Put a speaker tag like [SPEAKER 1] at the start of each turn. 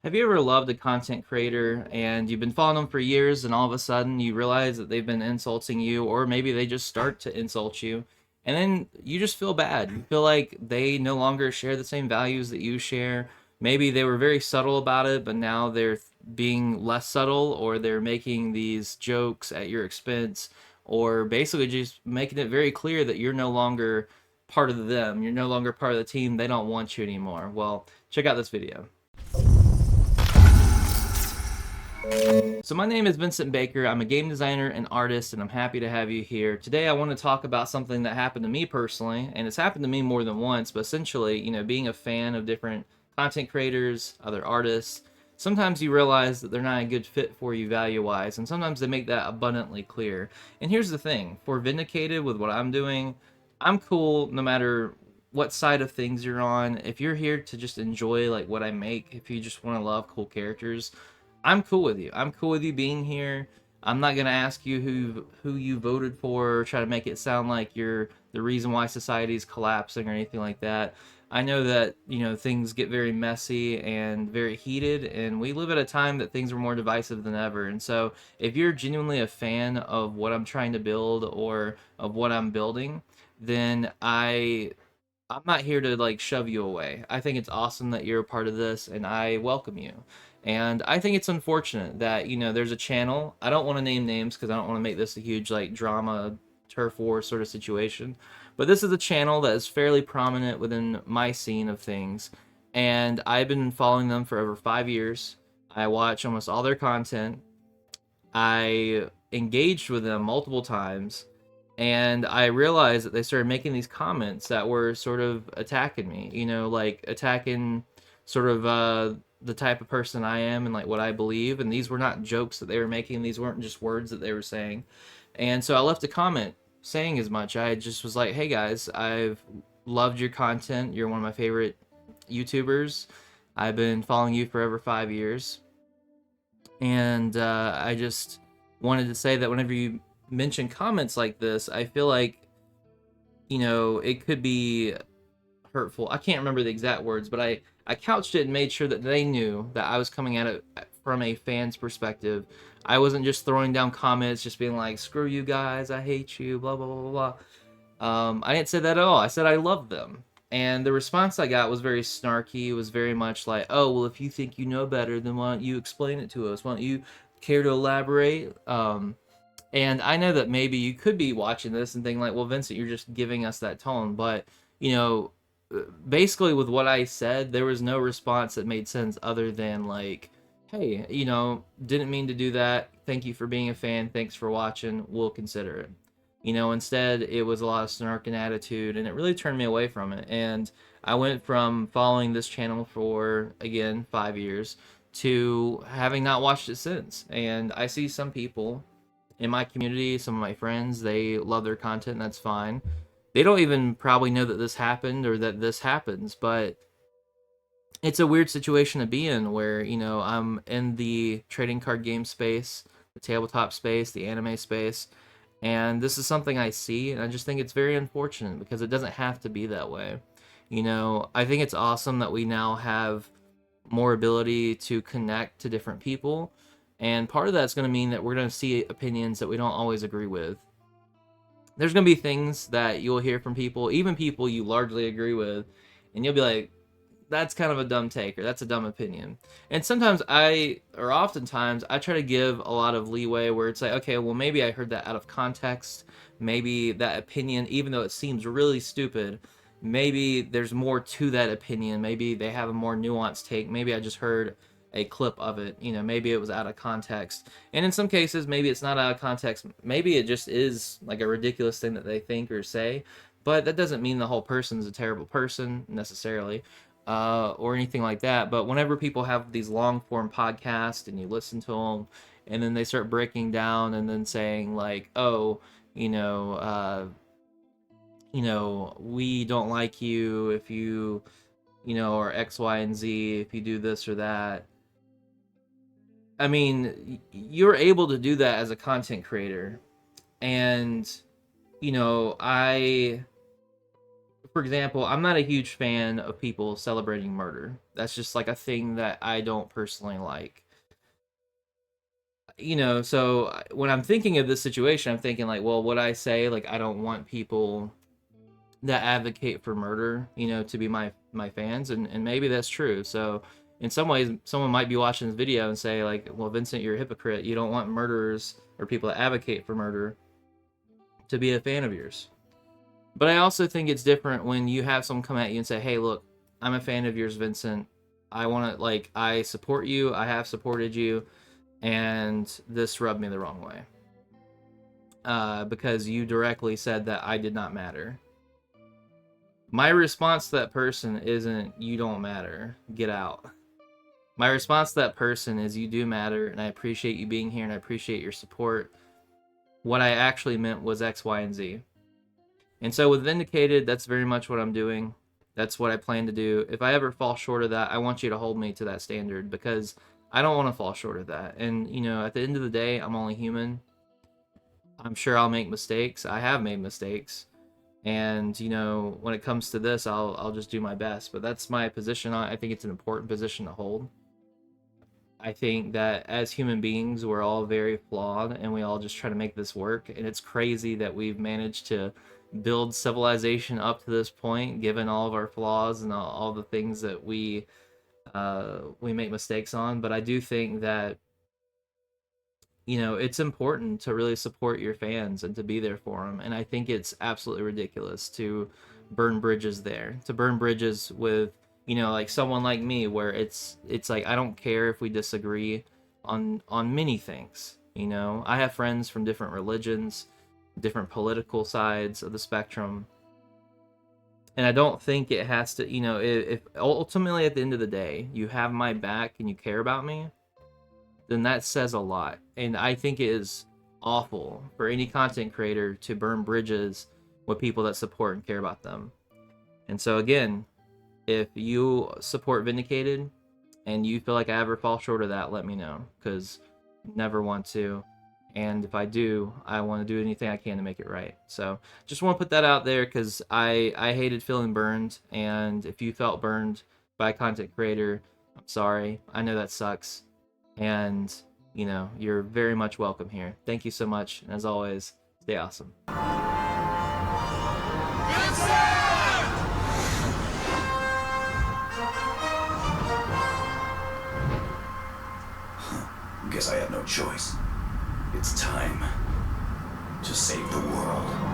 [SPEAKER 1] Have you ever loved a content creator and you've been following them for years and all of a sudden you realize that they've been insulting you, or maybe they just start to insult you, and then you just feel bad. You feel like they no longer share the same values that you share. Maybe they were very subtle about it, but now they're being less subtle, or they're making these jokes at your expense, or basically just making it very clear that you're no longer part of them. You're no longer part of the team. They don't want you anymore. Well, check out this video. So my name is Vincent Baker. I'm a game designer and artist, and I'm happy to have you here. Today I want to talk about something that happened to me personally, and it's happened to me more than once, but essentially, being a fan of different content creators, other artists, sometimes you realize that they're not a good fit for you value-wise, and sometimes they make that abundantly clear. And here's the thing, for Vindicated with what I'm doing, I'm cool no matter what side of things you're on. If you're here to just enjoy like what I make, if you just want to love cool characters, I'm cool with you. I'm cool with you being here. I'm not gonna ask you who you voted for, or try to make it sound like you're the reason why society is collapsing or anything like that. I know that things get very messy and very heated, and we live at a time that things are more divisive than ever. And so, if you're genuinely a fan of what I'm trying to build or of what I'm building, then I'm not here to like shove you away. I think it's awesome that you're a part of this and I welcome you. And I think it's unfortunate that, there's a channel. I don't want to name names because I don't want to make this a huge like drama turf war sort of situation. But this is a channel that is fairly prominent within my scene of things. And I've been following them for over 5 years. I watch almost all their content. I engaged with them multiple times, and I realized that they started making these comments that were sort of attacking me, like attacking sort of the type of person I am and like what I believe. And these were not jokes that they were making, these weren't just words that they were saying. And so I left a comment saying as much. I just was like, hey guys, I've loved your content. You're one of my favorite YouTubers. I've been following you for over 5 years. And I just wanted to say that whenever you mention comments like this, I feel like, it could be hurtful. I can't remember the exact words, but I couched it and made sure that they knew that I was coming at it from a fan's perspective. I wasn't just throwing down comments, just being like, screw you guys, I hate you, blah, blah, blah, blah. I didn't say that at all. I said I love them. And the response I got was very snarky. It was very much like, oh, well, if you think you know better, then why don't you explain it to us? Why don't you care to elaborate? And I know that maybe you could be watching this and thinking like, well, Vincent, you're just giving us that tone. But, you know, basically with what I said, there was no response that made sense other than like, hey, didn't mean to do that. Thank you for being a fan. Thanks for watching. We'll consider it. Instead it was a lot of snark and attitude, and it really turned me away from it. And I went from following this channel for, again, 5 years to having not watched it since. And I see some people in my community, some of my friends, they love their content, and that's fine. They don't even probably know that this happened or that this happens, but it's a weird situation to be in where, I'm in the trading card game space, the tabletop space, the anime space, and this is something I see, and I just think it's very unfortunate because it doesn't have to be that way. I think it's awesome that we now have more ability to connect to different people, and part of that's going to mean that we're going to see opinions that we don't always agree with. There's going to be things that you'll hear from people, even people you largely agree with, and you'll be like, that's kind of a dumb take, or that's a dumb opinion. And sometimes or oftentimes, I try to give a lot of leeway where it's like, okay, well, maybe I heard that out of context. Maybe that opinion, even though it seems really stupid, maybe there's more to that opinion. Maybe they have a more nuanced take. Maybe I just heard a clip of it. Maybe it was out of context. And in some cases, maybe it's not out of context. Maybe it just is like a ridiculous thing that they think or say. But that doesn't mean the whole person's a terrible person necessarily, or anything like that. But whenever people have these long form podcasts and you listen to them, and then they start breaking down and then saying like, oh, you know, uh, we don't like you if you, or X, Y, and Z if you do this or that. I mean, you're able to do that as a content creator, and I for example, I'm not a huge fan of people celebrating murder. That's just like a thing that I don't personally like. So when I'm thinking of this situation, I'm thinking like, well, would I say like I don't want people that advocate for murder, to be my fans, and maybe that's true. So in some ways, someone might be watching this video and say like, well, Vincent, you're a hypocrite. You don't want murderers or people that advocate for murder to be a fan of yours. But I also think it's different when you have someone come at you and say, hey, look, I'm a fan of yours, Vincent. I want to, like, I support you. I have supported you. And this rubbed me the wrong way. Because you directly said that I did not matter. My response to that person isn't, you don't matter, get out. My response to that person is, you do matter, and I appreciate you being here, and I appreciate your support. What I actually meant was X, Y, and Z. And so with Vindicated, that's very much what I'm doing. That's what I plan to do. If I ever fall short of that, I want you to hold me to that standard, because I don't want to fall short of that. And, at the end of the day, I'm only human. I'm sure I'll make mistakes. I have made mistakes. And, when it comes to this, I'll just do my best. But that's my position on it. I think it's an important position to hold. I think that as human beings, we're all very flawed, and we all just try to make this work. And it's crazy that we've managed to build civilization up to this point, given all of our flaws and all the things that we make mistakes on. But I do think that, it's important to really support your fans and to be there for them. And I think it's absolutely ridiculous to burn bridges there, to burn bridges with, like someone like me, where it's like, I don't care if we disagree on many things. I have friends from different religions, different political sides of the spectrum. And I don't think it has to, if ultimately at the end of the day, you have my back and you care about me, then that says a lot. And I think it is awful for any content creator to burn bridges with people that support and care about them. And so again, if you support Vindicated and you feel like I ever fall short of that, let me know, because never want to. And if I do, I want to do anything I can to make it right. So just want to put that out there, because I hated feeling burned. And if you felt burned by a content creator, I'm sorry. I know that sucks. And, you're very much welcome here. Thank you so much. And as always, stay awesome.
[SPEAKER 2] Guess I have no choice. It's time to save the world.